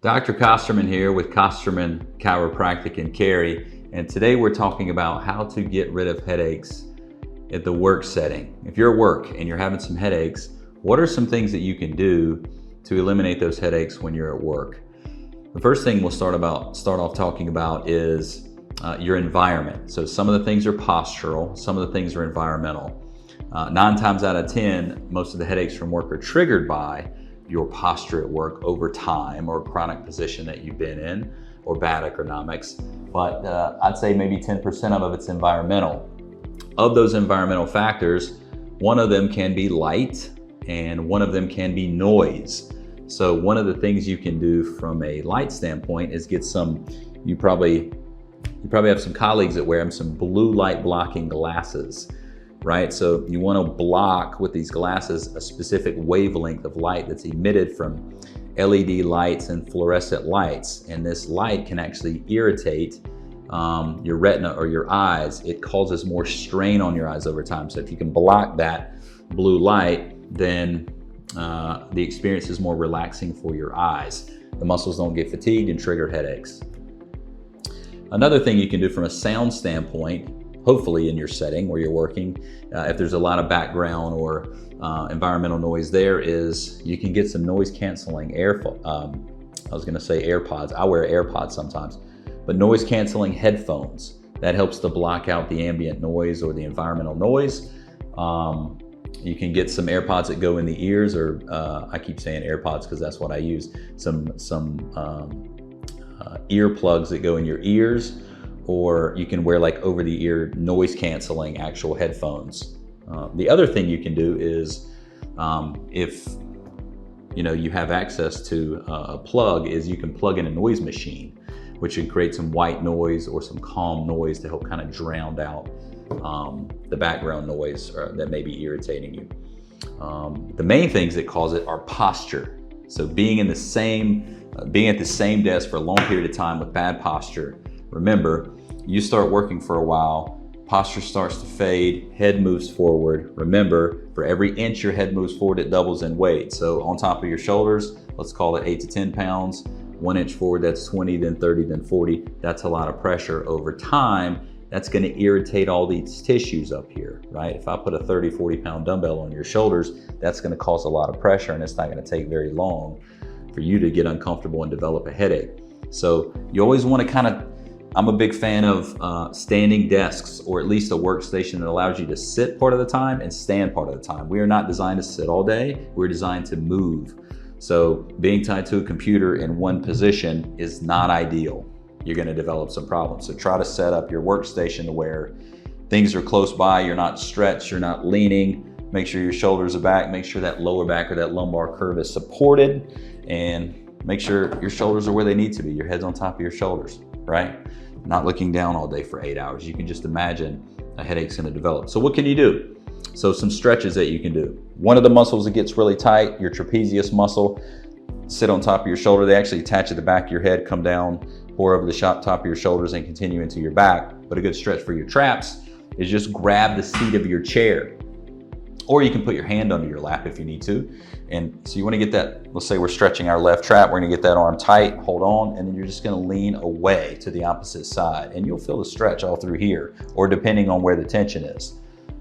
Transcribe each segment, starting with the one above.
Dr. Kosterman here with Kosterman Chiropractic in Cary, and today we're talking about how to get rid of headaches at the work setting. If you're at work and you're having some headaches, what are some things that you can do to eliminate those headaches when you're at work? The first thing we'll start off talking about is your environment. So some of the things are postural, some of the things are environmental. 9 times out of 10, most of the headaches from work are triggered by your posture at work over time or chronic position that you've been in or bad ergonomics. But I'd say maybe 10% of it's environmental. Of those environmental factors, one of them can be light and one of them can be noise. So one of the things you can do from a light standpoint is get some, you probably have some colleagues that wear them, some blue light blocking glasses. Right? So you want to block with these glasses a specific wavelength of light that's emitted from LED lights and fluorescent lights. And this light can actually irritate your retina or your eyes. It causes more strain on your eyes over time. So if you can block that blue light, then the experience is more relaxing for your eyes. The muscles don't get fatigued and trigger headaches. Another thing you can do from a sound standpoint, hopefully in your setting where you're working, if there's a lot of background or environmental noise there, is you can get some noise canceling AirPods. I wear AirPods sometimes, but noise canceling headphones. That helps to block out the ambient noise or the environmental noise. You can get some AirPods that go in the ears, or I keep saying AirPods because that's what I use. Some earplugs that go in your ears, or you can wear like over the ear noise canceling actual headphones. The other thing you can do is if you have access to a plug, is you can plug in a noise machine, which can create some white noise or some calm noise to help kind of drown out the background noise that may be irritating you. The main things that cause it are posture. So being at the same desk for a long period of time with bad posture. Remember, you start working for a while, posture starts to fade, head moves forward. Remember, for every inch your head moves forward, it doubles in weight. So on top of your shoulders, let's call it 8 to 10 pounds. 1 inch forward, that's 20, then 30, then 40. That's a lot of pressure over time. That's going to irritate all these tissues up here, right? If I put a 30, 40 pound dumbbell on your shoulders, that's going to cause a lot of pressure, and it's not going to take very long for you to get uncomfortable and develop a headache. So you always want to I'm a big fan of standing desks, or at least a workstation that allows you to sit part of the time and stand part of the time. We are not designed to sit all day. We're designed to move. So being tied to a computer in one position is not ideal. You're going to develop some problems. So try to set up your workstation to where things are close by. You're not stretched, you're not leaning. Make sure your shoulders are back. Make sure that lower back or that lumbar curve is supported, and make sure your shoulders are where they need to be. Your head's on top of your shoulders, right? Not looking down all day for 8 hours. You can just imagine a headache's going to develop. So what can you do? So some stretches that you can do. One of the muscles that gets really tight, your trapezius muscle, sit on top of your shoulder. They actually attach at the back of your head, come down, pour over the top of your shoulders, and continue into your back. But a good stretch for your traps is just grab the seat of your chair. Or you can put your hand under your lap if you need to. And so you want to get that, let's say we're stretching our left trap, we're going to get that arm tight, hold on, and then you're just going to lean away to the opposite side. And you'll feel the stretch all through here, or depending on where the tension is.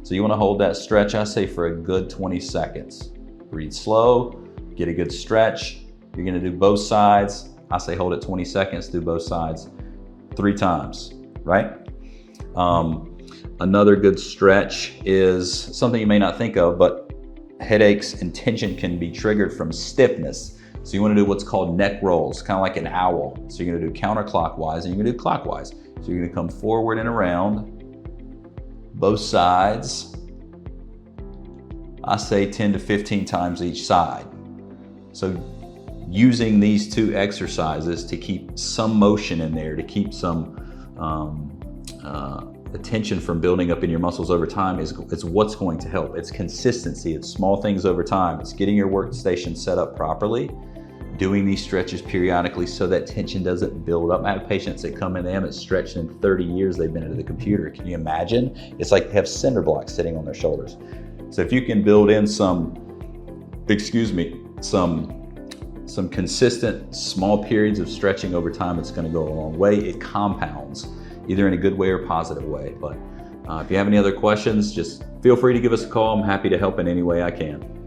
So you want to hold that stretch, I say, for a good 20 seconds. Breathe slow, get a good stretch. You're going to do both sides. I say hold it 20 seconds, do both sides 3 times, right? Another good stretch is something you may not think of, but headaches and tension can be triggered from stiffness. So you want to do what's called neck rolls, kind of like an owl. So you're going to do counterclockwise and you're going to do clockwise. So you're going to come forward and around, both sides. I say 10 to 15 times each side. So using these 2 exercises to keep some motion in there, to keep some the tension from building up in your muscles over time is what's going to help. It's consistency, it's small things over time. It's getting your workstation set up properly, doing these stretches periodically so that tension doesn't build up. I have patients that come in, they haven't stretched in 30 years, they've been into the computer. Can you imagine? It's like they have cinder blocks sitting on their shoulders. So if you can build in some some consistent small periods of stretching over time, it's going to go a long way. It compounds, either in a good way or positive way. But if you have any other questions, just feel free to give us a call. I'm happy to help in any way I can.